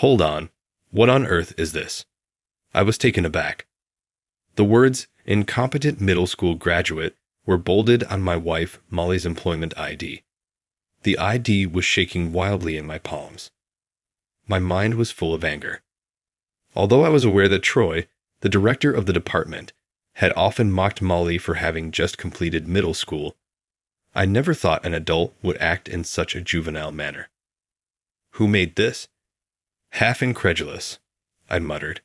Hold on. What on earth is this? I was taken aback. The words, incompetent middle school graduate, were bolded on my wife Molly's employment ID. The ID was shaking wildly in my palms. My mind was full of anger. Although I was aware that Troy, the director of the department, had often mocked Molly for having just completed middle school, I never thought an adult would act in such a juvenile manner. Who made this? Half incredulous, I muttered.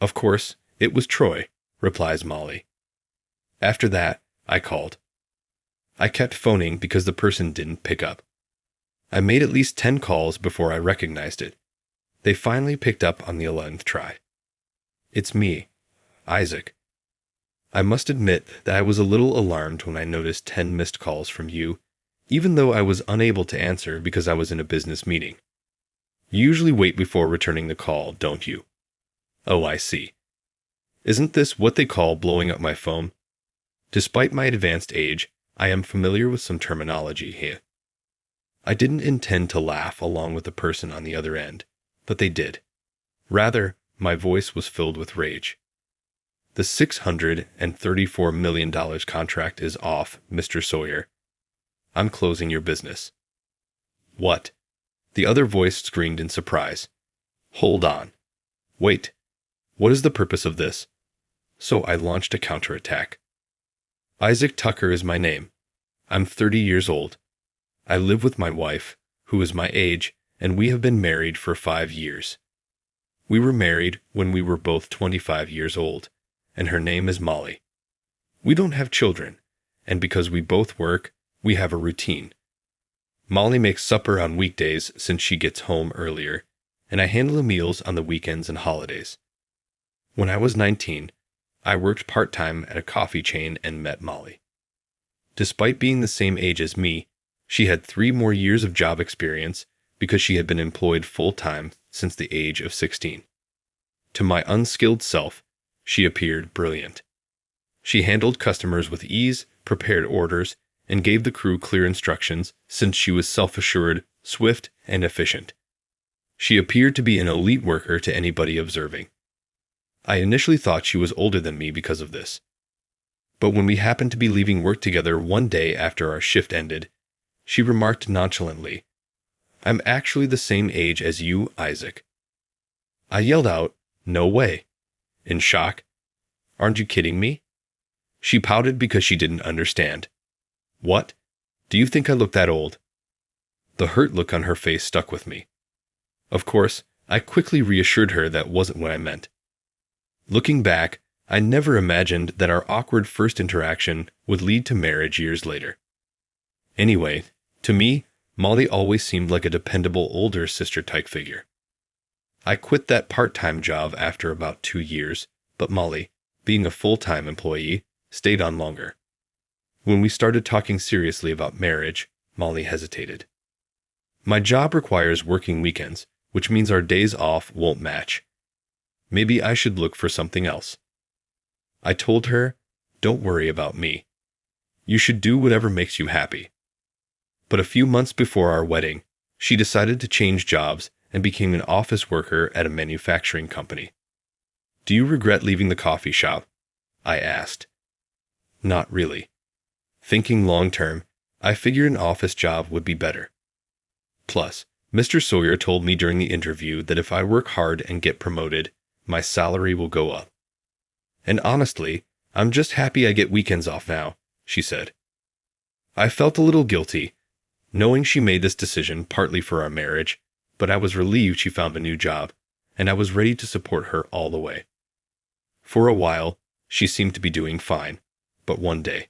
Of course, it was Troy, replies Molly. After that, I called. I kept phoning because the person didn't pick up. I made at least 10 calls before I recognized it. They finally picked up on the 11th try. It's me, Isaac. I must admit that I was a little alarmed when I noticed 10 missed calls from you, even though I was unable to answer because I was in a business meeting. You usually wait before returning the call, don't you? Oh, I see. Isn't this what they call blowing up my phone? Despite my advanced age, I am familiar with some terminology here. I didn't intend to laugh along with the person on the other end, but they did. Rather, my voice was filled with rage. The $634 million contract is off, Mr. Sawyer. I'm closing your business. What? The other voice screamed in surprise. Hold on. Wait. What is the purpose of this? So I launched a counterattack. Isaac Tucker is my name. I'm 30 years old. I live with my wife, who is my age, and we have been married for 5 years. We were married when we were both 25 years old, and her name is Molly. We don't have children, and because we both work, we have a routine. Molly makes supper on weekdays since she gets home earlier, and I handle the meals on the weekends and holidays. When I was 19, I worked part-time at a coffee chain and met Molly. Despite being the same age as me, she had 3 more years of job experience because she had been employed full-time since the age of 16. To my unskilled self, she appeared brilliant. She handled customers with ease, prepared orders, and gave the crew clear instructions since she was self-assured, swift, and efficient. She appeared to be an elite worker to anybody observing. I initially thought she was older than me because of this. But when we happened to be leaving work together one day after our shift ended, she remarked nonchalantly, I'm actually the same age as you, Isaac. I yelled out, No way. In shock. Aren't you kidding me? She pouted because she didn't understand. What? Do you think I look that old? The hurt look on her face stuck with me. Of course, I quickly reassured her that wasn't what I meant. Looking back, I never imagined that our awkward first interaction would lead to marriage years later. Anyway, to me, Molly always seemed like a dependable older sister-type figure. I quit that part-time job after about 2 years, but Molly, being a full-time employee, stayed on longer. When we started talking seriously about marriage, Molly hesitated. My job requires working weekends, which means our days off won't match. Maybe I should look for something else. I told her, Don't worry about me. You should do whatever makes you happy. But a few months before our wedding, she decided to change jobs and became an office worker at a manufacturing company. Do you regret leaving the coffee shop? I asked. Not really. Thinking long-term, I figured an office job would be better. Plus, Mr. Sawyer told me during the interview that if I work hard and get promoted, my salary will go up. And honestly, I'm just happy I get weekends off now, she said. I felt a little guilty, knowing she made this decision partly for our marriage, but I was relieved she found a new job, and I was ready to support her all the way. For a while, she seemed to be doing fine, but one day.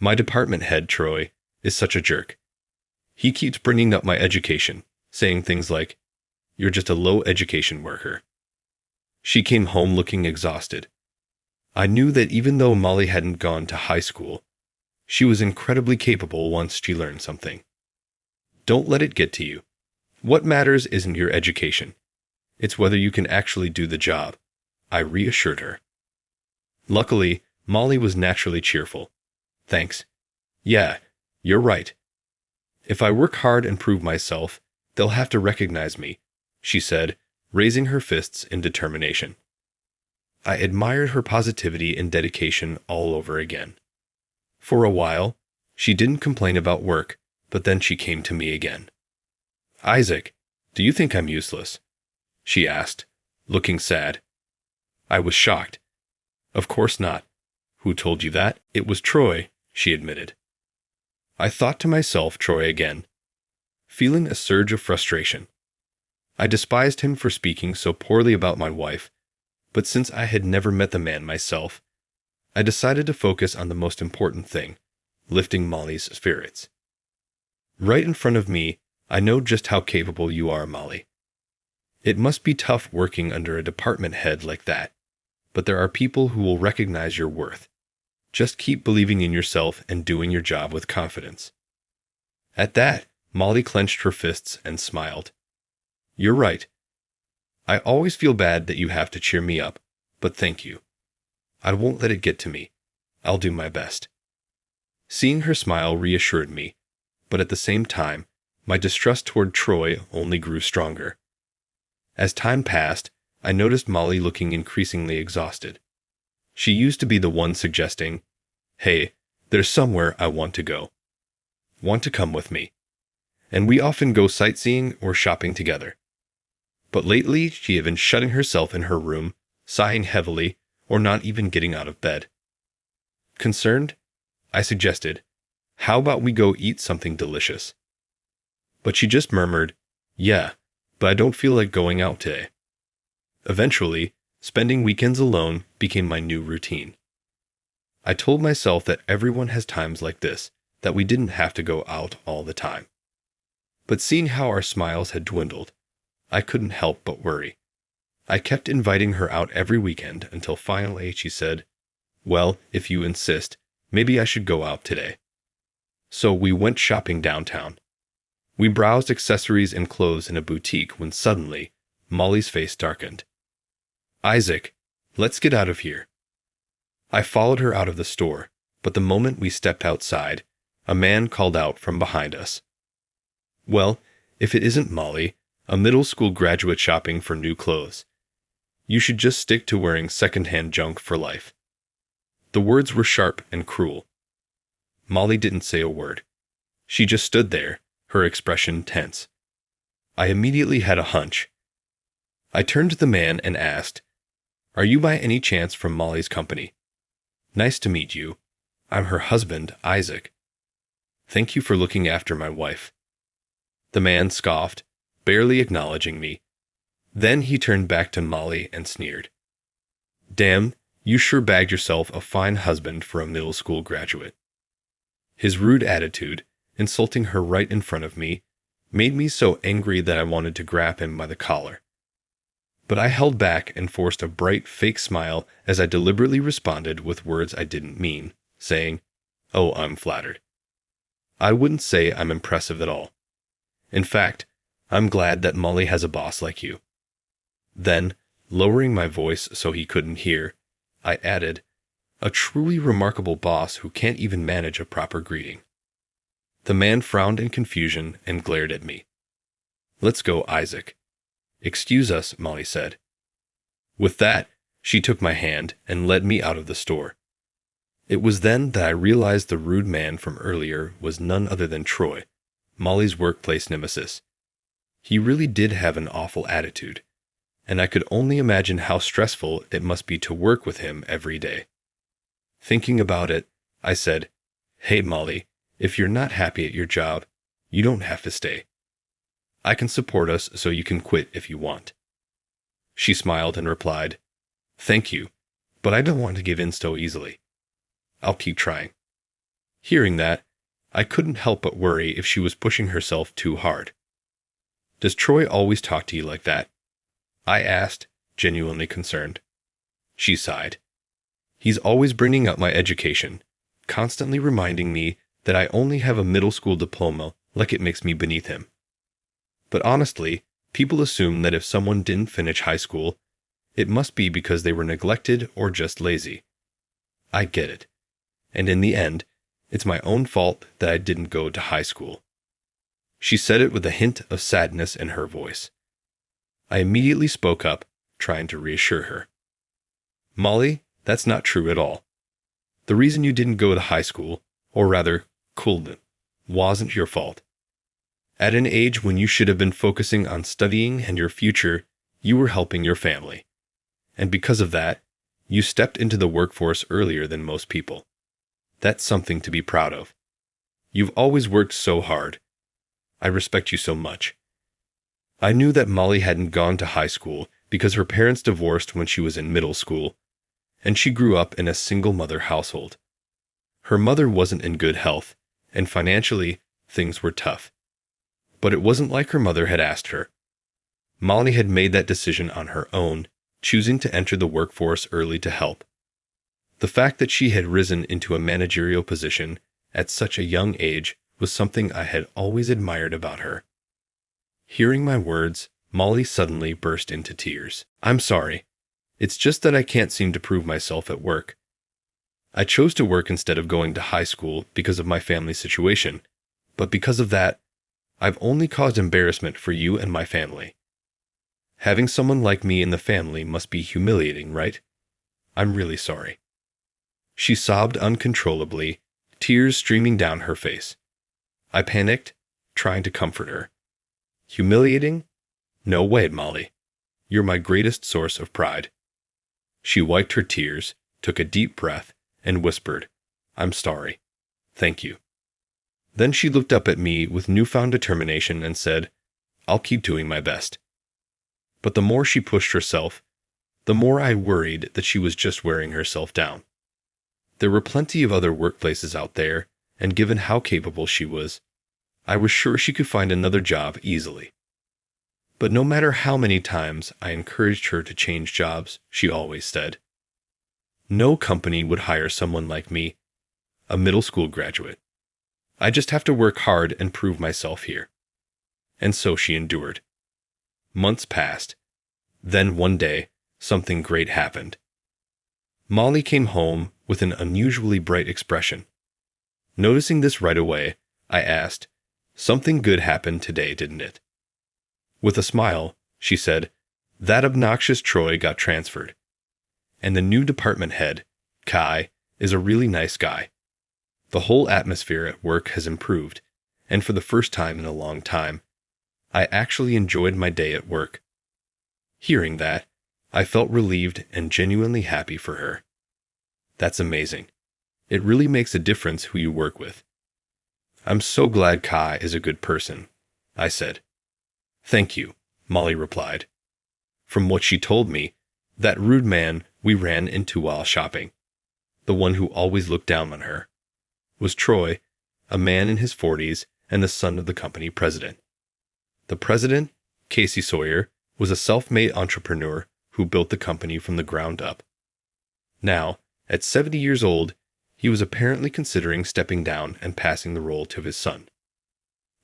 My department head, Troy, is such a jerk. He keeps bringing up my education, saying things like, You're just a low education worker. She came home looking exhausted. I knew that even though Molly hadn't gone to high school, she was incredibly capable once she learned something. Don't let it get to you. What matters isn't your education. It's whether you can actually do the job, I reassured her. Luckily, Molly was naturally cheerful. Thanks. Yeah, you're right. If I work hard and prove myself, they'll have to recognize me, she said, raising her fists in determination. I admired her positivity and dedication all over again. For a while, she didn't complain about work, but then she came to me again. "Isaac, do you think I'm useless?" she asked, looking sad. I was shocked. "Of course not. Who told you that?" "It was Troy," she admitted. I thought to myself, Troy again, feeling a surge of frustration. I despised him for speaking so poorly about my wife, but since I had never met the man myself, I decided to focus on the most important thing, lifting Molly's spirits. "Right in front of me, I know just how capable you are, Molly. It must be tough working under a department head like that, but there are people who will recognize your worth. Just keep believing in yourself and doing your job with confidence." At that, Molly clenched her fists and smiled. "You're right. I always feel bad that you have to cheer me up, but thank you. I won't let it get to me. I'll do my best." Seeing her smile reassured me, but at the same time, my distrust toward Troy only grew stronger. As time passed, I noticed Molly looking increasingly exhausted. She used to be the one suggesting, "Hey, there's somewhere I want to go. Want to come with me?" And we often go sightseeing or shopping together. But lately, she had been shutting herself in her room, sighing heavily, or not even getting out of bed. Concerned, I suggested, "How about we go eat something delicious?" But she just murmured, "Yeah, but I don't feel like going out today." Eventually, spending weekends alone became my new routine. I told myself that everyone has times like this, that we didn't have to go out all the time. But seeing how our smiles had dwindled, I couldn't help but worry. I kept inviting her out every weekend until finally she said, "Well, if you insist, maybe I should go out today." So we went shopping downtown. We browsed accessories and clothes in a boutique when suddenly, Molly's face darkened. "Isaac, let's get out of here." I followed her out of the store, but the moment we stepped outside, a man called out from behind us. "Well, if it isn't Molly, a middle school graduate shopping for new clothes. You should just stick to wearing second-hand junk for life." The words were sharp and cruel. Molly didn't say a word. She just stood there, her expression tense. I immediately had a hunch. I turned to the man and asked, "Are you by any chance from Molly's company?" "Nice to meet you. I'm her husband, Isaac." "Thank you for looking after my wife." The man scoffed, barely acknowledging me. Then he turned back to Molly and sneered. "Damn, you sure bagged yourself a fine husband for a middle school graduate." His rude attitude, insulting her right in front of me, made me so angry that I wanted to grab him by the collar. But I held back and forced a bright, fake smile as I deliberately responded with words I didn't mean, saying, "Oh, I'm flattered. I wouldn't say I'm impressive at all. In fact, I'm glad that Molly has a boss like you." Then, lowering my voice so he couldn't hear, I added, "A truly remarkable boss who can't even manage a proper greeting." The man frowned in confusion and glared at me. "Let's go, Isaac." "Excuse us," Molly said. With that, she took my hand and led me out of the store. It was then that I realized the rude man from earlier was none other than Troy, Molly's workplace nemesis. He really did have an awful attitude, and I could only imagine how stressful it must be to work with him every day. Thinking about it, I said, "Hey, Molly, if you're not happy at your job, you don't have to stay. I can support us so you can quit if you want." She smiled and replied, "Thank you, but I don't want to give in so easily. I'll keep trying." Hearing that, I couldn't help but worry if she was pushing herself too hard. "Does Troy always talk to you like that?" I asked, genuinely concerned. She sighed. "He's always bringing up my education, constantly reminding me that I only have a middle school diploma, like it makes me beneath him. But honestly, people assume that if someone didn't finish high school, it must be because they were neglected or just lazy. I get it. And in the end, it's my own fault that I didn't go to high school." She said it with a hint of sadness in her voice. I immediately spoke up, trying to reassure her. Molly, that's not true at all. The reason you didn't go to high school, or rather, Coolden, wasn't your fault. At an age when you should have been focusing on studying and your future, you were helping your family. And because of that, you stepped into the workforce earlier than most people. That's something to be proud of. You've always worked so hard. I respect you so much. I knew that Molly hadn't gone to high school because her parents divorced when she was in middle school, and she grew up in a single-mother household. Her mother wasn't in good health, and financially, things were tough. But it wasn't like her mother had asked her. Molly had made that decision on her own, choosing to enter the workforce early to help. The fact that she had risen into a managerial position at such a young age was something I had always admired about her. Hearing my words, Molly suddenly burst into tears. I'm sorry. It's just that I can't seem to prove myself at work. I chose to work instead of going to high school because of my family situation, but because of that, I've only caused embarrassment for you and my family. Having someone like me in the family must be humiliating, right? I'm really sorry. She sobbed uncontrollably, tears streaming down her face. I panicked, trying to comfort her. Humiliating? No way, Molly. You're my greatest source of pride. She wiped her tears, took a deep breath, and whispered, I'm sorry. Thank you. Then she looked up at me with newfound determination and said, I'll keep doing my best. But the more she pushed herself, the more I worried that she was just wearing herself down. There were plenty of other workplaces out there, and given how capable she was, I was sure she could find another job easily. But no matter how many times I encouraged her to change jobs, she always said, no company would hire someone like me, a middle school graduate. I just have to work hard and prove myself here. And so she endured. Months passed. Then one day, something great happened. Molly came home with an unusually bright expression. Noticing this right away, I asked, something good happened today, didn't it? With a smile, she said, that obnoxious Troy got transferred. And the new department head, Kai, is a really nice guy. The whole atmosphere at work has improved, and for the first time in a long time, I actually enjoyed my day at work. Hearing that, I felt relieved and genuinely happy for her. That's amazing. It really makes a difference who you work with. I'm so glad Kai is a good person, I said. Thank you, Molly replied. From what she told me, that rude man we ran into while shopping, the one who always looked down on her, was Troy, a man in his 40s and the son of the company president. The president, Casey Sawyer, was a self-made entrepreneur who built the company from the ground up. Now, at 70 years old, he was apparently considering stepping down and passing the role to his son.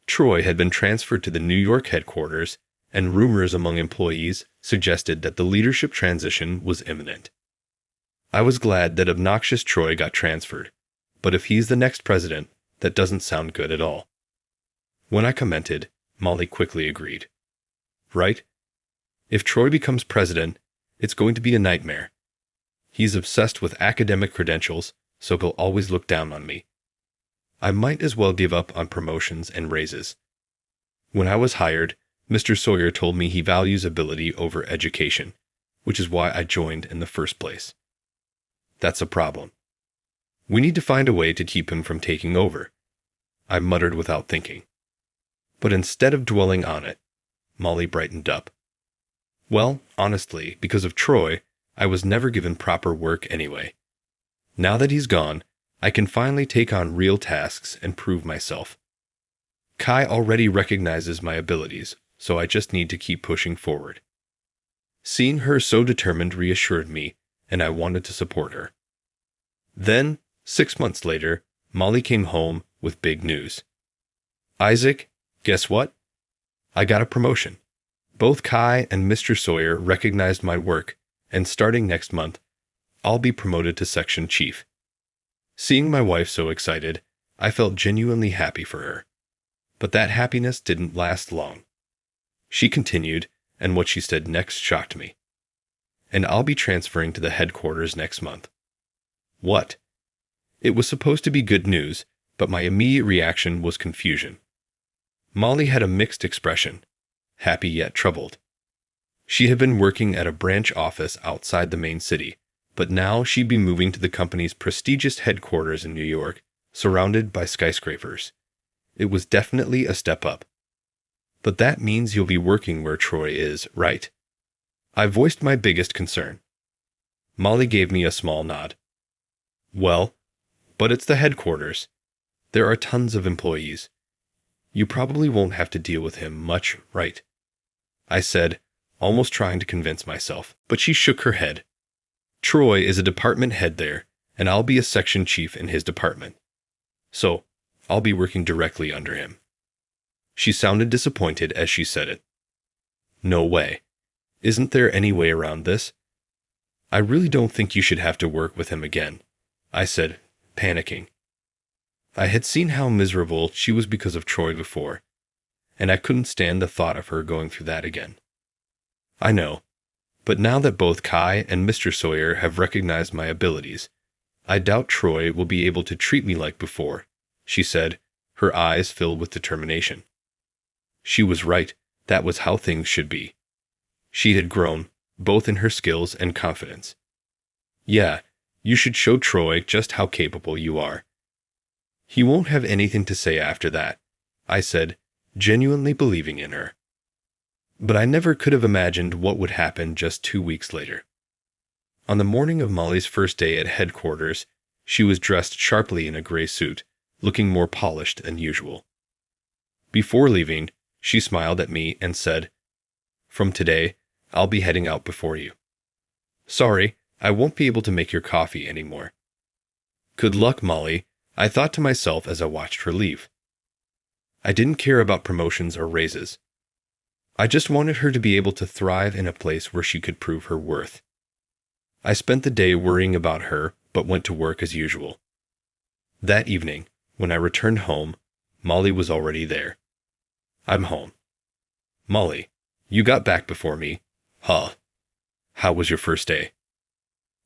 Troy had been transferred to the New York headquarters, and rumors among employees suggested that the leadership transition was imminent. I was glad that obnoxious Troy got transferred, but if he's the next president, that doesn't sound good at all. When I commented, Molly quickly agreed. Right? If Troy becomes president, it's going to be a nightmare. He's obsessed with academic credentials, so he'll always look down on me. I might as well give up on promotions and raises. When I was hired, Mr. Sawyer told me he values ability over education, which is why I joined in the first place. That's a problem. We need to find a way to keep him from taking over, I muttered without thinking. But instead of dwelling on it, Molly brightened up. Well, honestly, because of Troy, I was never given proper work anyway. Now that he's gone, I can finally take on real tasks and prove myself. Kai already recognizes my abilities, so I just need to keep pushing forward. Seeing her so determined reassured me, and I wanted to support her. Then, 6 months later, Molly came home with big news. Isaac, guess what? I got a promotion. Both Kai and Mr. Sawyer recognized my work, and starting next month, I'll be promoted to section chief. Seeing my wife so excited, I felt genuinely happy for her. But that happiness didn't last long. She continued, and what she said next shocked me. And I'll be transferring to the headquarters next month. What? It was supposed to be good news, but my immediate reaction was confusion. Molly had a mixed expression, happy yet troubled. She had been working at a branch office outside the main city, but now she'd be moving to the company's prestigious headquarters in New York, surrounded by skyscrapers. It was definitely a step up. But that means you'll be working where Troy is, right? I voiced my biggest concern. Molly gave me a small nod. Well, but it's the headquarters. There are tons of employees. You probably won't have to deal with him much, right? I said, almost trying to convince myself, but she shook her head. Troy is a department head there, and I'll be a section chief in his department. So, I'll be working directly under him. She sounded disappointed as she said it. No way. Isn't there any way around this? I really don't think you should have to work with him again, I said, panicking. I had seen how miserable she was because of Troy before, and I couldn't stand the thought of her going through that again. I know, but now that both Kai and Mr. Sawyer have recognized my abilities, I doubt Troy will be able to treat me like before, she said, her eyes filled with determination. She was right, that was how things should be. She had grown, both in her skills and confidence. Yeah, you should show Troy just how capable you are. He won't have anything to say after that, I said, genuinely believing in her. But I never could have imagined what would happen just 2 weeks later. On the morning of Molly's first day at headquarters, she was dressed sharply in a gray suit, looking more polished than usual. Before leaving, she smiled at me and said, "From today, I'll be heading out before you. Sorry, I won't be able to make your coffee anymore." Good luck, Molly, I thought to myself as I watched her leave. I didn't care about promotions or raises. I just wanted her to be able to thrive in a place where she could prove her worth. I spent the day worrying about her, but went to work as usual. That evening, when I returned home, Molly was already there. "I'm home." "Molly, you got back before me. Huh. How was your first day?"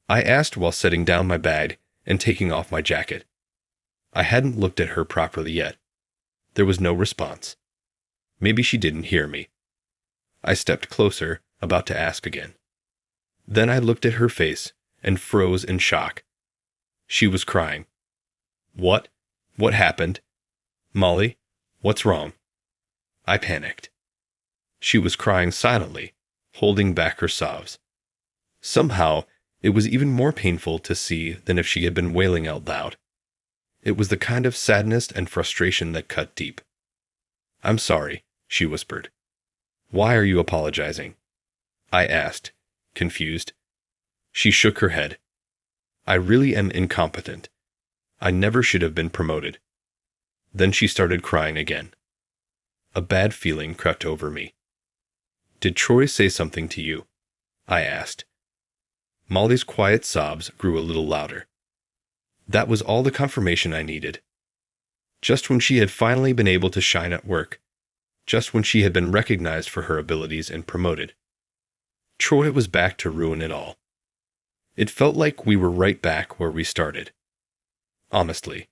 I asked while setting down my bag and taking off my jacket. I hadn't looked at her properly yet. There was no response. Maybe she didn't hear me. I stepped closer, about to ask again. Then I looked at her face and froze in shock. She was crying. "What? What happened? Molly, what's wrong?" I panicked. She was crying silently, holding back her sobs. Somehow, it was even more painful to see than if she had been wailing out loud. It was the kind of sadness and frustration that cut deep. "I'm sorry," she whispered. "Why are you apologizing?" I asked, confused. She shook her head. "I really am incompetent. I never should have been promoted." Then she started crying again. A bad feeling crept over me. "Did Troy say something to you?" I asked. Molly's quiet sobs grew a little louder. That was all the confirmation I needed. Just when she had finally been able to shine at work, just when she had been recognized for her abilities and promoted, Troy was back to ruin it all. It felt like we were right back where we started. Honestly,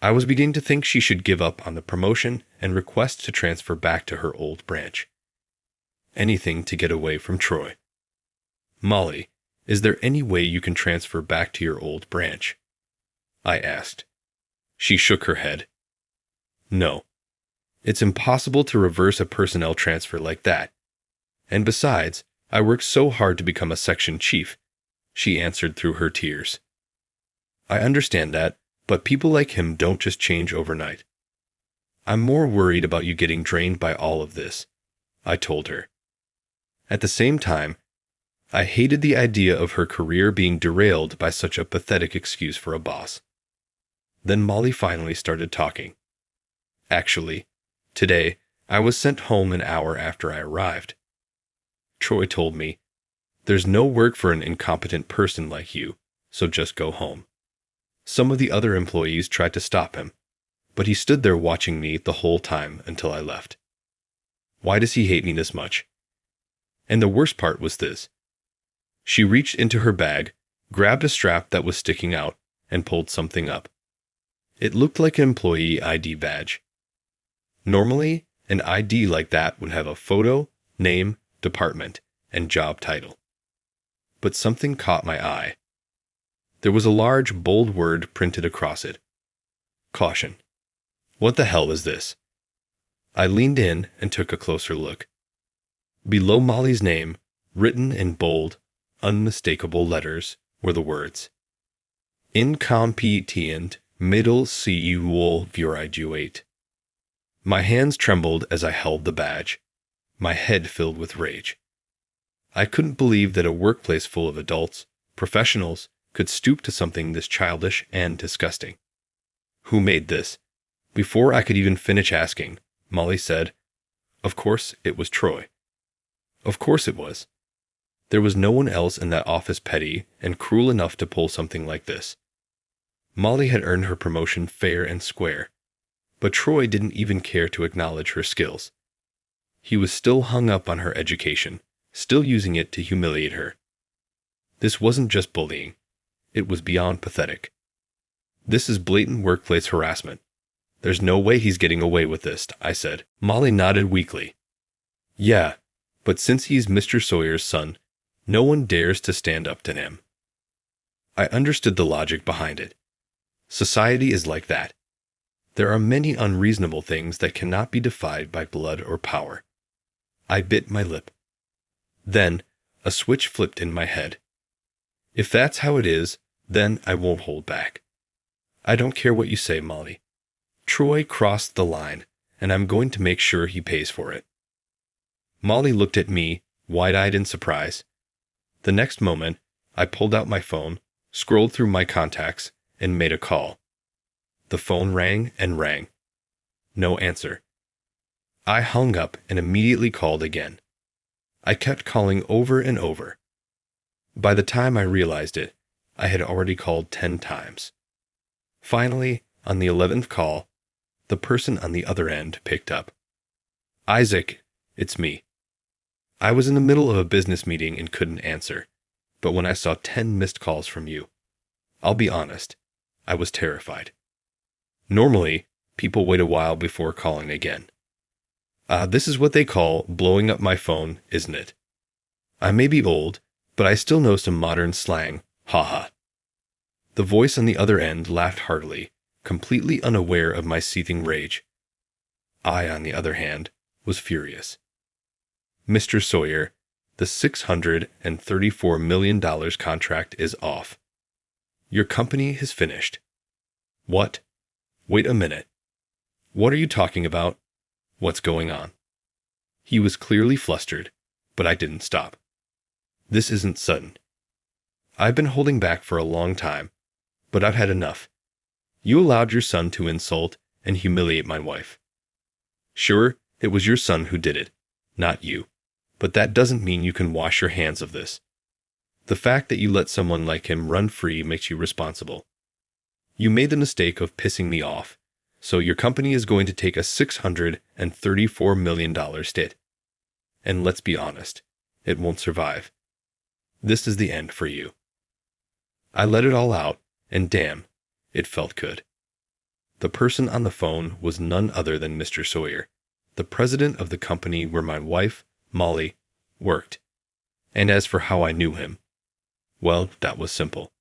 I was beginning to think she should give up on the promotion and request to transfer back to her old branch. Anything to get away from Troy. "Molly, is there any way you can transfer back to your old branch?" I asked. She shook her head. "No. It's impossible to reverse a personnel transfer like that. And besides, I worked so hard to become a section chief," she answered through her tears. "I understand that, but people like him don't just change overnight. I'm more worried about you getting drained by all of this," I told her. At the same time, I hated the idea of her career being derailed by such a pathetic excuse for a boss. Then Molly finally started talking. "Actually, today, I was sent home an hour after I arrived. Troy told me, 'There's no work for an incompetent person like you, so just go home.' Some of the other employees tried to stop him, but he stood there watching me the whole time until I left. Why does he hate me this much? And the worst part was this. She reached into her bag, grabbed a strap that was sticking out, and pulled something up. It looked like an employee ID badge. Normally, an ID like that would have a photo, name, department, and job title. But something caught my eye. There was a large, bold word printed across it. Caution. What the hell is this? I leaned in and took a closer look. Below Molly's name, written in bold, unmistakable letters, were the words, Incompetent Mittelschulgraduate. My hands trembled as I held the badge, my head filled with rage. I couldn't believe that a workplace full of adults, professionals, could stoop to something this childish and disgusting. Who made this? Before I could even finish asking, Molly said, Of course it was Troy. Of course it was. There was no one else in that office petty and cruel enough to pull something like this. Molly had earned her promotion fair and square, but Troy didn't even care to acknowledge her skills. He was still hung up on her education, still using it to humiliate her. This wasn't just bullying. It was beyond pathetic. This is blatant workplace harassment. There's no way he's getting away with this, I said. Molly nodded weakly. Yeah, but since he's Mr. Sawyer's son, no one dares to stand up to him. I understood the logic behind it. Society is like that. There are many unreasonable things that cannot be defied by blood or power. I bit my lip. Then, a switch flipped in my head. If that's how it is, then I won't hold back. I don't care what you say, Molly. Troy crossed the line, and I'm going to make sure he pays for it. Molly looked at me, wide-eyed in surprise. The next moment, I pulled out my phone, scrolled through my contacts, and made a call. The phone rang and rang. No answer. I hung up and immediately called again. I kept calling over and over. By the time I realized it, I had already called 10 times. Finally, on the 11th call, the person on the other end picked up. Isaac, it's me. I was in the middle of a business meeting and couldn't answer, but when I saw 10 missed calls from you, I'll be honest, I was terrified. Normally, people wait a while before calling again. This is what they call blowing up my phone, isn't it? I may be old, but I still know some modern slang, haha. The voice on the other end laughed heartily, completely unaware of my seething rage. I, on the other hand, was furious. Mr. Sawyer, the $634 million contract is off. Your company is finished. What? Wait a minute. What are you talking about? What's going on? He was clearly flustered, but I didn't stop. This isn't sudden. I've been holding back for a long time, but I've had enough. You allowed your son to insult and humiliate my wife. Sure, it was your son who did it, not you, but that doesn't mean you can wash your hands of this. The fact that you let someone like him run free makes you responsible. You made the mistake of pissing me off, so your company is going to take a $634 million hit. And let's be honest, it won't survive. This is the end for you. I let it all out, and damn, it felt good. The person on the phone was none other than Mr. Sawyer, the president of the company where my wife, Molly, worked. And as for how I knew him, well, that was simple.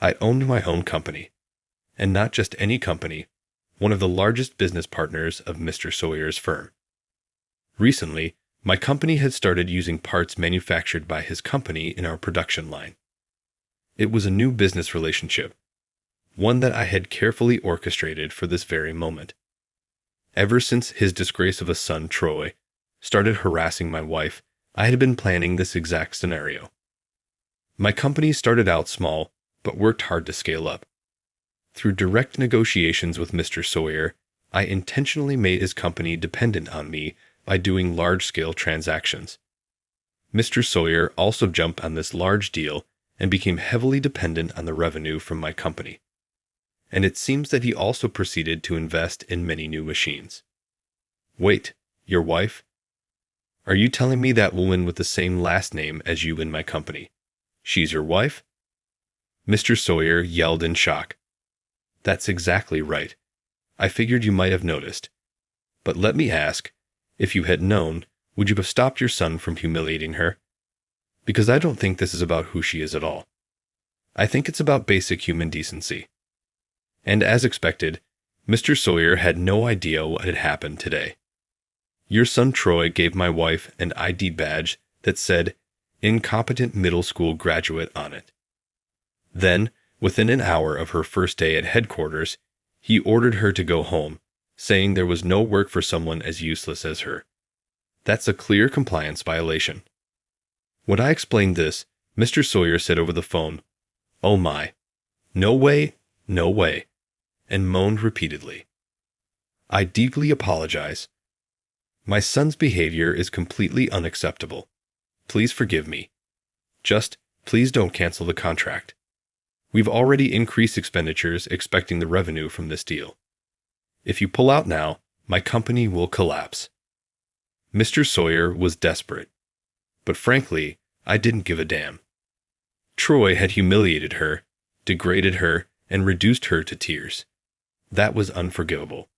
I owned my own company, and not just any company, one of the largest business partners of Mr. Sawyer's firm. Recently, my company had started using parts manufactured by his company in our production line. It was a new business relationship, one that I had carefully orchestrated for this very moment. Ever since his disgrace of a son, Troy, started harassing my wife, I had been planning this exact scenario. My company started out small, but worked hard to scale up. Through direct negotiations with Mr. Sawyer, I intentionally made his company dependent on me by doing large-scale transactions. Mr. Sawyer also jumped on this large deal and became heavily dependent on the revenue from my company. And it seems that he also proceeded to invest in many new machines. Wait, your wife? Are you telling me that woman with the same last name as you in my company? She's your wife?" Mr. Sawyer yelled in shock. "That's exactly right. I figured you might have noticed. But let me ask, if you had known, would you have stopped your son from humiliating her? Because I don't think this is about who she is at all. I think it's about basic human decency." And as expected, Mr. Sawyer had no idea what had happened today. "Your son Troy gave my wife an ID badge that said, 'Incompetent middle school graduate' on it. Then, within an hour of her first day at headquarters, he ordered her to go home, saying there was no work for someone as useless as her. That's a clear compliance violation." When I explained this, Mr. Sawyer said over the phone, "Oh my, no way, no way," and moaned repeatedly. "I deeply apologize. My son's behavior is completely unacceptable. Please forgive me. Just, please don't cancel the contract. We've already increased expenditures expecting the revenue from this deal. If you pull out now, my company will collapse." Mr. Sawyer was desperate. But frankly, I didn't give a damn. Troy had humiliated her, degraded her, and reduced her to tears. That was unforgivable.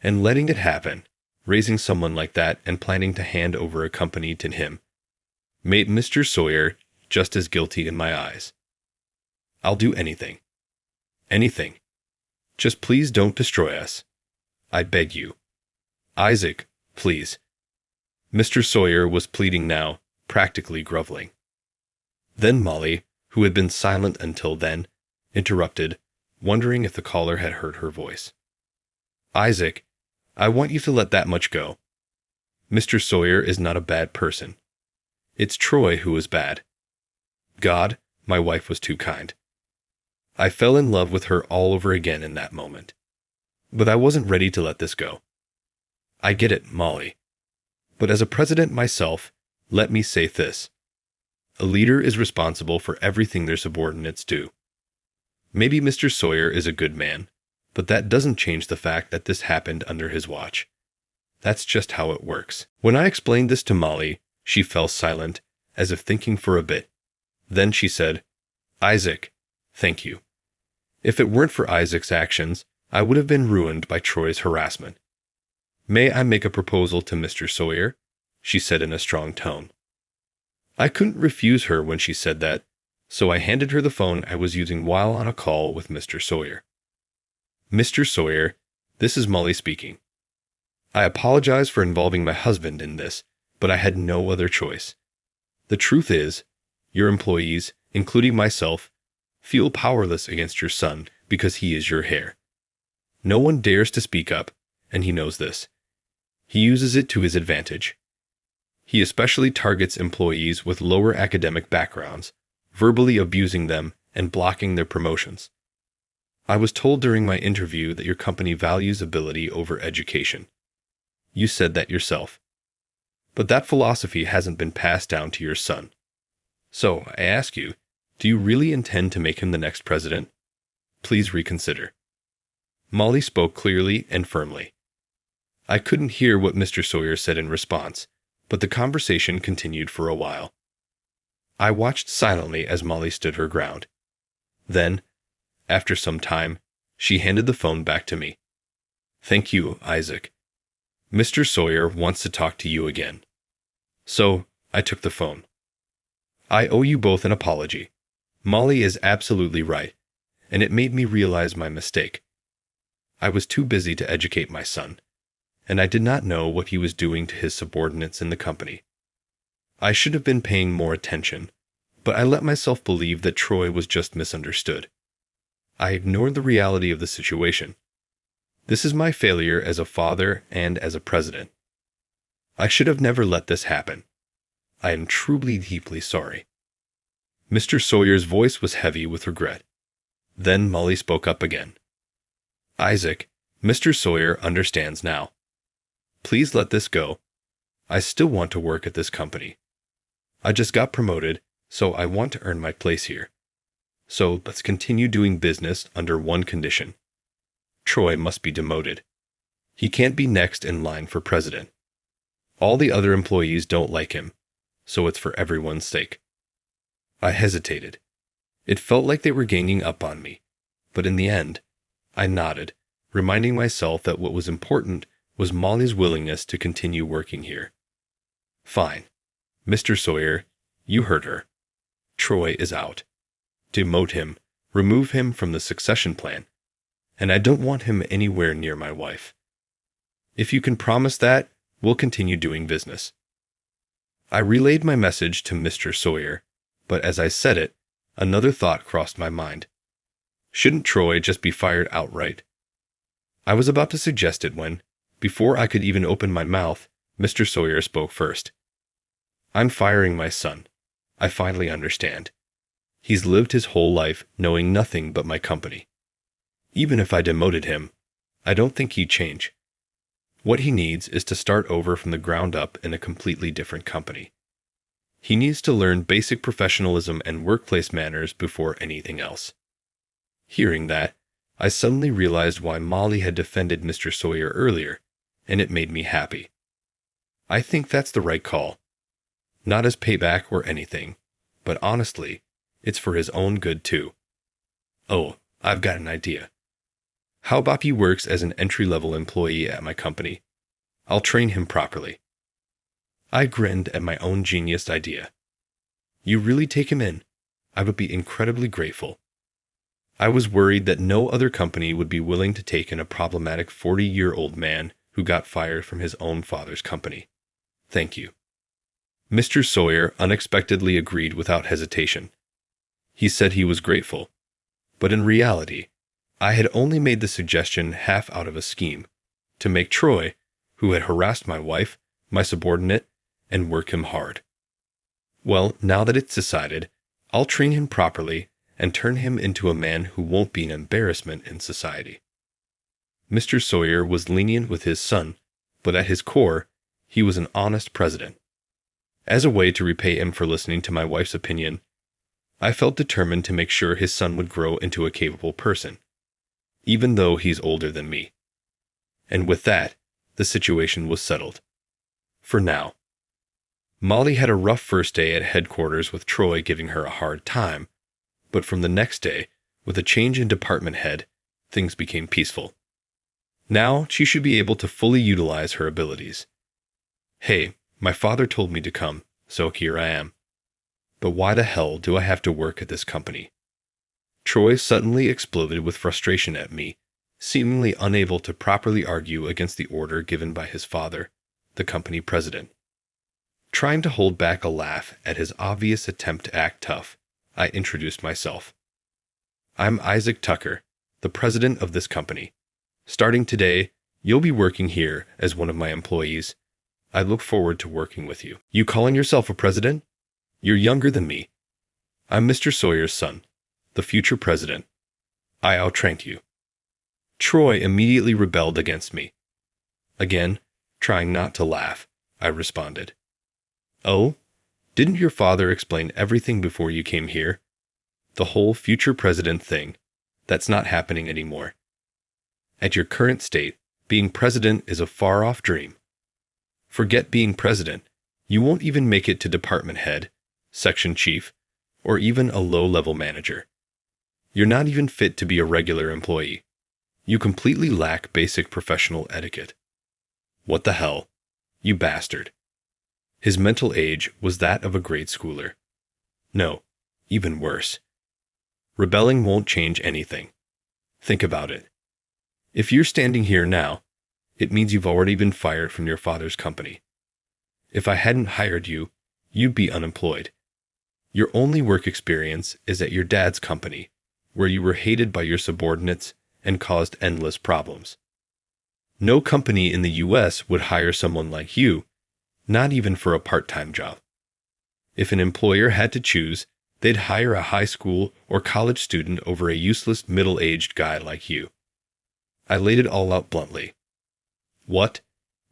And letting it happen, raising someone like that and planning to hand over a company to him, made Mr. Sawyer just as guilty in my eyes. "I'll do anything. Anything. Just please don't destroy us. I beg you. Isaac, please." Mr. Sawyer was pleading now, practically groveling. Then Molly, who had been silent until then, interrupted, wondering if the caller had heard her voice. "Isaac, I want you to let that much go. Mr. Sawyer is not a bad person. It's Troy who is bad. God, my wife was too kind. I fell in love with her all over again in that moment. But I wasn't ready to let this go. I get it, Molly. But as a president myself, let me say this. A leader is responsible for everything their subordinates do. Maybe Mr. Sawyer is a good man, but that doesn't change the fact that this happened under his watch. That's just how it works." When I explained this to Molly, she fell silent, as if thinking for a bit. Then she said, "Isaac, thank you. If it weren't for Isaac's actions, I would have been ruined by Troy's harassment. May I make a proposal to Mr. Sawyer?" she said in a strong tone. I couldn't refuse her when she said that, so I handed her the phone I was using while on a call with Mr. Sawyer. "Mr. Sawyer, this is Molly speaking. I apologize for involving my husband in this, but I had no other choice. The truth is, your employees, including myself, feel powerless against your son because he is your heir. No one dares to speak up, and he knows this. He uses it to his advantage. He especially targets employees with lower academic backgrounds, verbally abusing them and blocking their promotions. I was told during my interview that your company values ability over education. You said that yourself. But that philosophy hasn't been passed down to your son. So, I ask you, do you really intend to make him the next president? Please reconsider." Molly spoke clearly and firmly. I couldn't hear what Mr. Sawyer said in response, but the conversation continued for a while. I watched silently as Molly stood her ground. Then, after some time, she handed the phone back to me. "Thank you, Isaac. Mr. Sawyer wants to talk to you again." So, I took the phone. "I owe you both an apology. Molly is absolutely right, and it made me realize my mistake. I was too busy to educate my son, and I did not know what he was doing to his subordinates in the company. I should have been paying more attention, but I let myself believe that Troy was just misunderstood. I ignored the reality of the situation. This is my failure as a father and as a president. I should have never let this happen. I am truly deeply sorry." Mr. Sawyer's voice was heavy with regret. Then Molly spoke up again. "Isaac, Mr. Sawyer understands now. Please let this go. I still want to work at this company. I just got promoted, so I want to earn my place here. So let's continue doing business under one condition. Troy must be demoted. He can't be next in line for president. All the other employees don't like him, so it's for everyone's sake. I hesitated. It felt like they were ganging up on me, but in the end, I nodded, reminding myself that what was important was Molly's willingness to continue working here. Fine. Mr. Sawyer, you heard her. Troy is out. Demote him, remove him from the succession plan, and I don't want him anywhere near my wife. If you can promise that, we'll continue doing business. I relayed my message to Mr. Sawyer, but as I said it, another thought crossed my mind. Shouldn't Troy just be fired outright? I was about to suggest it when, before I could even open my mouth, Mr. Sawyer spoke first. I'm firing my son. I finally understand. He's lived his whole life knowing nothing but my company. Even if I demoted him, I don't think he'd change. What he needs is to start over from the ground up in a completely different company. He needs to learn basic professionalism and workplace manners before anything else. Hearing that, I suddenly realized why Molly had defended Mr. Sawyer earlier, and it made me happy. I think that's the right call. Not as payback or anything, but honestly, it's for his own good too. Oh, I've got an idea. How about he works as an entry-level employee at my company? I'll train him properly. I grinned at my own genius idea. You really take him in? I would be incredibly grateful. I was worried that no other company would be willing to take in a problematic 40-year-old man who got fired from his own father's company. Thank you. Mr. Sawyer unexpectedly agreed without hesitation. He said he was grateful, but in reality, I had only made the suggestion half out of a scheme to make Troy, who had harassed my wife, my subordinate, and work him hard. Well, now that it's decided, I'll train him properly and turn him into a man who won't be an embarrassment in society. Mr. Sawyer was lenient with his son, but at his core, he was an honest president. As a way to repay him for listening to my wife's opinion, I felt determined to make sure his son would grow into a capable person, even though he's older than me. And with that, the situation was settled. For now. Molly had a rough first day at headquarters with Troy giving her a hard time, but from the next day, with a change in department head, things became peaceful. Now she should be able to fully utilize her abilities. Hey, my father told me to come, so here I am. But why the hell do I have to work at this company? Troy suddenly exploded with frustration at me, seemingly unable to properly argue against the order given by his father, the company president. Trying to hold back a laugh at his obvious attempt to act tough, I introduced myself. I'm Isaac Tucker, the president of this company. Starting today, you'll be working here as one of my employees. I look forward to working with you. You calling yourself a president? You're younger than me. I'm Mr. Sawyer's son, the future president. I outranked you. Troy immediately rebelled against me. Again, trying not to laugh, I responded. Oh, didn't your father explain everything before you came here? The whole future president thing. That's not happening anymore. At your current state, being president is a far-off dream. Forget being president. You won't even make it to department head, section chief, or even a low-level manager. You're not even fit to be a regular employee. You completely lack basic professional etiquette. What the hell? You bastard. His mental age was that of a grade schooler. No, even worse. Rebelling won't change anything. Think about it. If you're standing here now, it means you've already been fired from your father's company. If I hadn't hired you, you'd be unemployed. Your only work experience is at your dad's company, where you were hated by your subordinates and caused endless problems. No company in the U.S. would hire someone like you, not even for a part-time job. If an employer had to choose, they'd hire a high school or college student over a useless middle-aged guy like you. I laid it all out bluntly. What?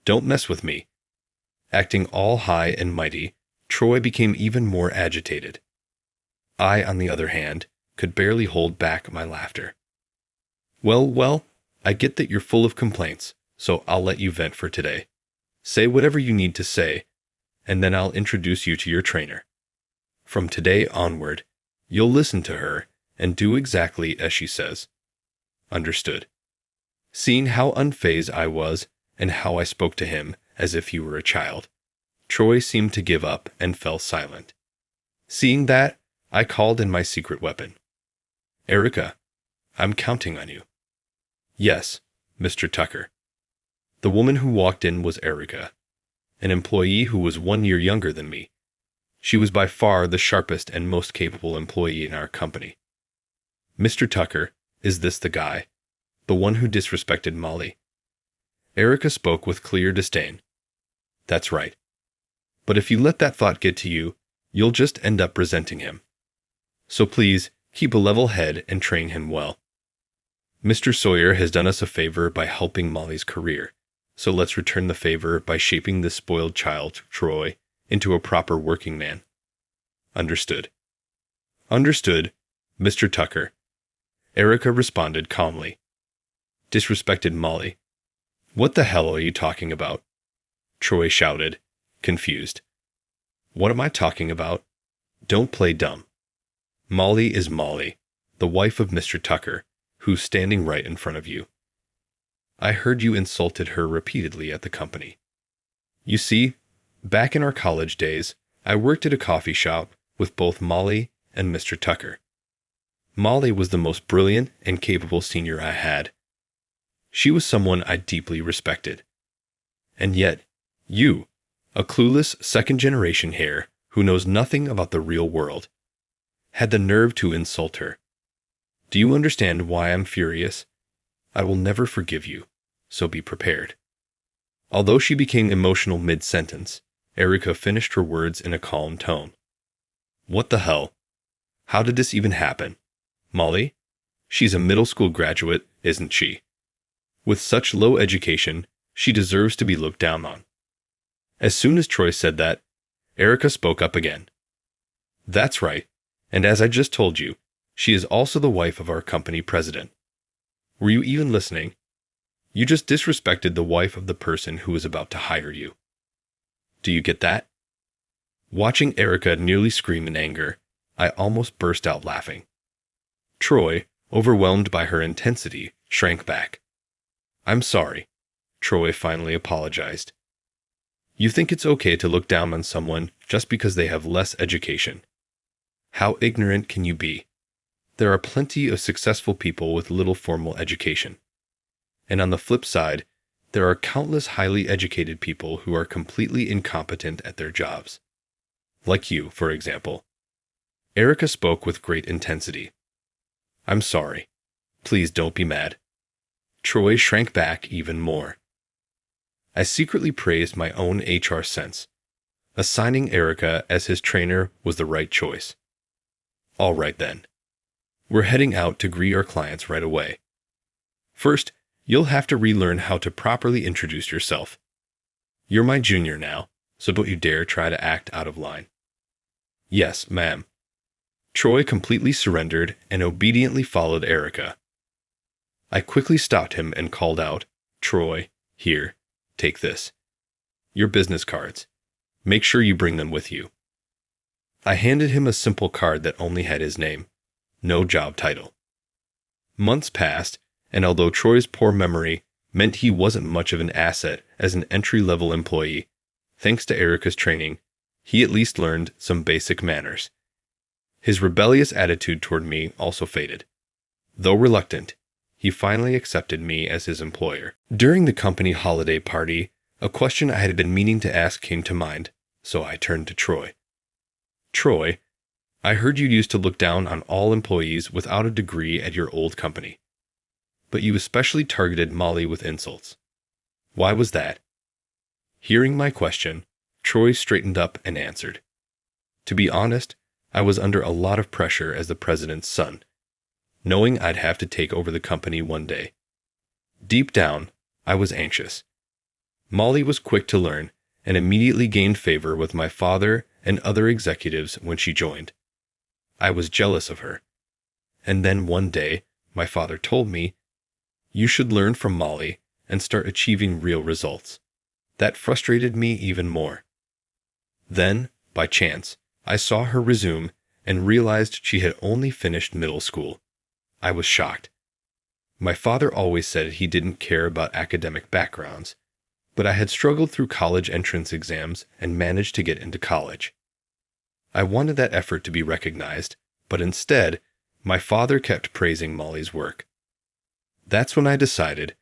Don't mess with me. Acting all high and mighty, Troy became even more agitated. I, on the other hand, could barely hold back my laughter. Well, I get that you're full of complaints, so I'll let you vent for today. Say whatever you need to say, and then I'll introduce you to your trainer. From today onward, you'll listen to her and do exactly as she says. Understood. Seeing how unfazed I was and how I spoke to him as if he were a child, Troy seemed to give up and fell silent. Seeing that, I called in my secret weapon. Erica, I'm counting on you. Yes, Mr. Tucker. The woman who walked in was Erica, an employee who was 1 year younger than me. She was by far the sharpest and most capable employee in our company. Mr. Tucker, is this the guy? The one who disrespected Molly? Erica spoke with clear disdain. That's right. But if you let that thought get to you, you'll just end up resenting him. So please, keep a level head and train him well. Mr. Sawyer has done us a favor by helping Molly's career, so let's return the favor by shaping this spoiled child, Troy, into a proper working man. Understood. Understood, Mr. Tucker. Erica responded calmly. Disrespected Molly. What the hell are you talking about? Troy shouted, confused. What am I talking about? Don't play dumb. Molly is Molly, the wife of Mr. Tucker, who's standing right in front of you. I heard you insulted her repeatedly at the company. You see, back in our college days, I worked at a coffee shop with both Molly and Mr. Tucker. Molly was the most brilliant and capable senior I had. She was someone I deeply respected. And yet, you, a clueless second-generation heir who knows nothing about the real world, had the nerve to insult her. Do you understand why I'm furious? I will never forgive you, so be prepared. Although she became emotional mid-sentence, Erica finished her words in a calm tone. What the hell? How did this even happen? Molly? She's a middle school graduate, isn't she? With such low education, she deserves to be looked down on. As soon as Troy said that, Erica spoke up again. That's right, and as I just told you, she is also the wife of our company president. Were you even listening? You just disrespected the wife of the person who was about to hire you. Do you get that? Watching Erica nearly scream in anger, I almost burst out laughing. Troy, overwhelmed by her intensity, shrank back. I'm sorry, Troy finally apologized. You think it's okay to look down on someone just because they have less education. How ignorant can you be? There are plenty of successful people with little formal education. And on the flip side, there are countless highly educated people who are completely incompetent at their jobs. Like you, for example. Erica spoke with great intensity. I'm sorry. Please don't be mad. Troy shrank back even more. I secretly praised my own HR sense. Assigning Erica as his trainer was the right choice. All right then. We're heading out to greet our clients right away. First, you'll have to relearn how to properly introduce yourself. You're my junior now, so don't you dare try to act out of line. Yes, ma'am. Troy completely surrendered and obediently followed Erica. I quickly stopped him and called out, Troy, here, take this. Your business cards. Make sure you bring them with you. I handed him a simple card that only had his name. No job title. Months passed, and although Troy's poor memory meant he wasn't much of an asset as an entry-level employee, thanks to Erica's training, he at least learned some basic manners. His rebellious attitude toward me also faded. Though reluctant, he finally accepted me as his employer. During the company holiday party, a question I had been meaning to ask came to mind, so I turned to Troy. Troy, I heard you used to look down on all employees without a degree at your old company. But you especially targeted Molly with insults. Why was that? Hearing my question, Troy straightened up and answered. To be honest, I was under a lot of pressure as the president's son, knowing I'd have to take over the company one day. Deep down, I was anxious. Molly was quick to learn and immediately gained favor with my father and other executives when she joined. I was jealous of her. And then one day, my father told me, you should learn from Molly and start achieving real results. That frustrated me even more. Then, by chance, I saw her resume and realized she had only finished middle school. I was shocked. My father always said he didn't care about academic backgrounds, but I had struggled through college entrance exams and managed to get into college. I wanted that effort to be recognized, but instead, my father kept praising Molly's work. That's when I decided,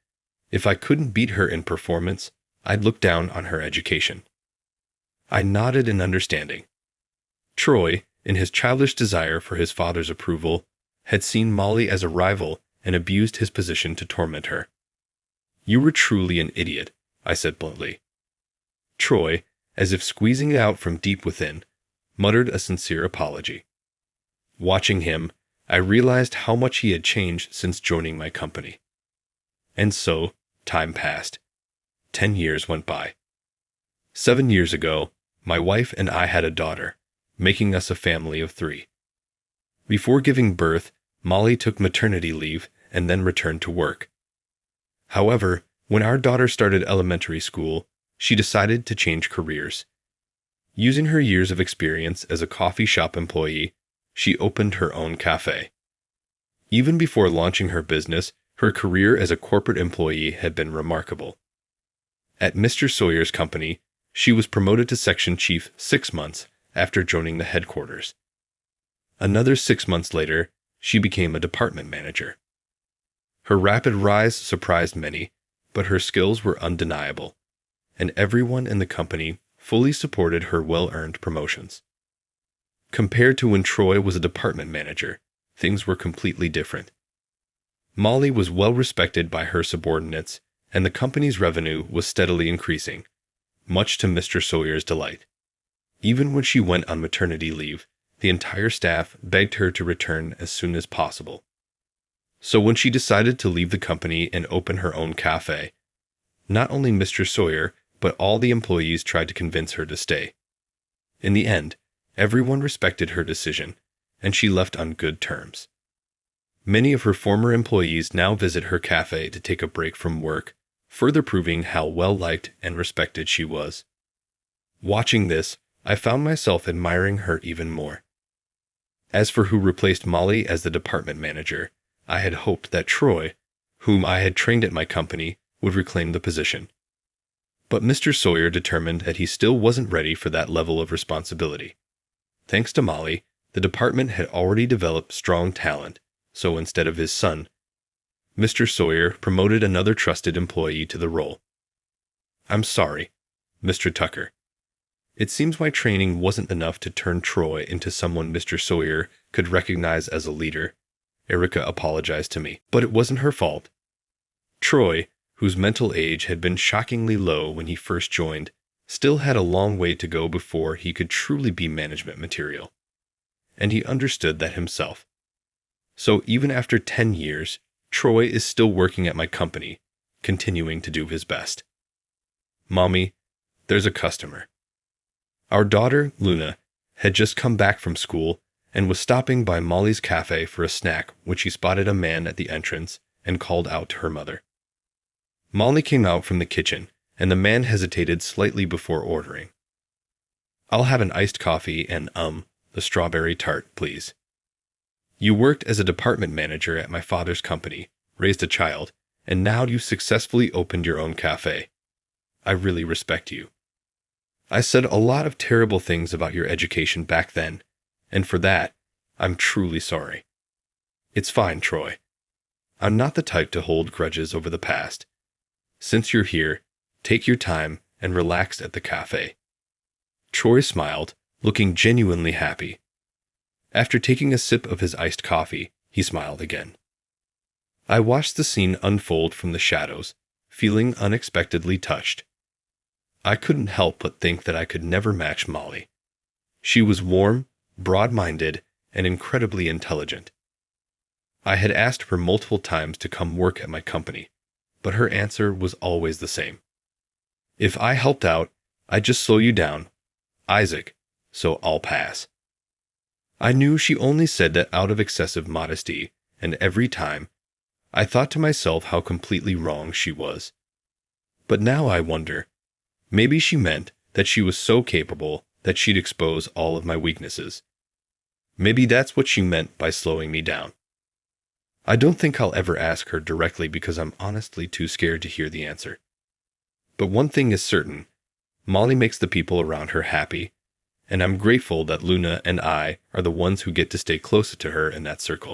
if I couldn't beat her in performance, I'd look down on her education. I nodded in understanding. Troy, in his childish desire for his father's approval, had seen Molly as a rival and abused his position to torment her. "You were truly an idiot," I said bluntly. Troy, as if squeezing it out from deep within, muttered a sincere apology. Watching him, I realized how much he had changed since joining my company. And so, time passed. 10 years went by. 7 years ago, my wife and I had a daughter, making us a family of 3. Before giving birth, Molly took maternity leave and then returned to work. However, when our daughter started elementary school, she decided to change careers. Using her years of experience as a coffee shop employee, she opened her own cafe. Even before launching her business, her career as a corporate employee had been remarkable. At Mr. Sawyer's company, she was promoted to section chief 6 months after joining the headquarters. Another 6 months later, she became a department manager. Her rapid rise surprised many, but her skills were undeniable, and everyone in the company fully supported her well-earned promotions. Compared to when Troy was a department manager, things were completely different. Molly was well respected by her subordinates, and the company's revenue was steadily increasing, much to Mr. Sawyer's delight. Even when she went on maternity leave, the entire staff begged her to return as soon as possible. So when she decided to leave the company and open her own cafe, not only Mr. Sawyer, but all the employees tried to convince her to stay. In the end, everyone respected her decision, and she left on good terms. Many of her former employees now visit her cafe to take a break from work, further proving how well-liked and respected she was. Watching this, I found myself admiring her even more. As for who replaced Molly as the department manager, I had hoped that Troy, whom I had trained at my company, would reclaim the position. But Mr. Sawyer determined that he still wasn't ready for that level of responsibility. Thanks to Molly, the department had already developed strong talent, so instead of his son, Mr. Sawyer promoted another trusted employee to the role. "I'm sorry, Mr. Tucker. It seems my training wasn't enough to turn Troy into someone Mr. Sawyer could recognize as a leader," Erica apologized to me. But it wasn't her fault. Troy, whose mental age had been shockingly low when he first joined, still had a long way to go before he could truly be management material. And he understood that himself. So even after 10 years, Troy is still working at my company, continuing to do his best. "Mommy, there's a customer." Our daughter, Luna, had just come back from school and was stopping by Molly's cafe for a snack when she spotted a man at the entrance and called out to her mother. Molly came out from the kitchen, and the man hesitated slightly before ordering. "I'll have an iced coffee and, the strawberry tart, please. You worked as a department manager at my father's company, raised a child, and now you've successfully opened your own cafe. I really respect you. I said a lot of terrible things about your education back then, and for that, I'm truly sorry. It's fine, Troy. I'm not the type to hold grudges over the past. Since you're here, take your time and relax at the cafe." Troy smiled, looking genuinely happy. After taking a sip of his iced coffee, he smiled again. I watched the scene unfold from the shadows, feeling unexpectedly touched. I couldn't help but think that I could never match Molly. She was warm, broad-minded, and incredibly intelligent. I had asked her multiple times to come work at my company, but her answer was always the same. "If I helped out, I'd just slow you down, Isaac, so I'll pass." I knew she only said that out of excessive modesty, and every time, I thought to myself how completely wrong she was. But now I wonder, Maybe she meant that she was so capable that she'd expose all of my weaknesses. Maybe that's what she meant by slowing me down. I don't think I'll ever ask her directly because I'm honestly too scared to hear the answer. But one thing is certain, Molly makes the people around her happy, and I'm grateful that Luna and I are the ones who get to stay closer to her in that circle.